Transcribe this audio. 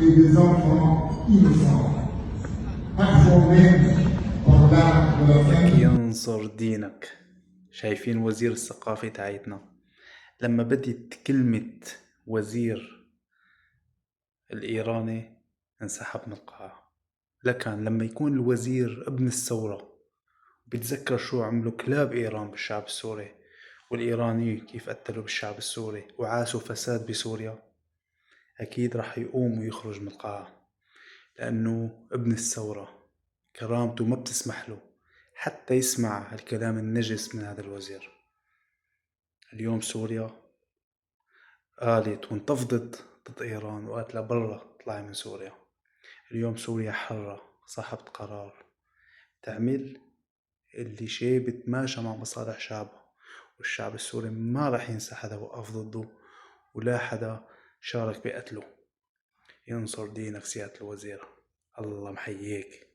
et des enfants innocents, informés par l'art de la لك famille. ينصر دينك. شايفين وزير الثقافة تاعتنا لما بدت كلمة وزير الإيراني انسحب من القاعة. لكن لما يكون الوزير ابن الثورة بتذكر شو عملوا كلاب إيران بالشعب السوري، والإيراني كيف قتلوا بالشعب السوري وعاشوا فساد بسوريا، أكيد رح يقوم ويخرج من القاعة، لأنه ابن الثورة كرامته ما بتسمح له حتى يسمع الكلام النجس من هذا الوزير. اليوم سوريا قالت وانتفضت ضد إيران وقالت لها برا اطلعي من سوريا. اليوم سوريا حرة، صاحبة قرار تعمل اللي شيء بتماشى مع مصالح شعبها، والشعب السوري ما رح ينسى حدا وقف ضده ولا حدا شارك بقتله. ينصر دينك سيادة الوزير، الله محييك.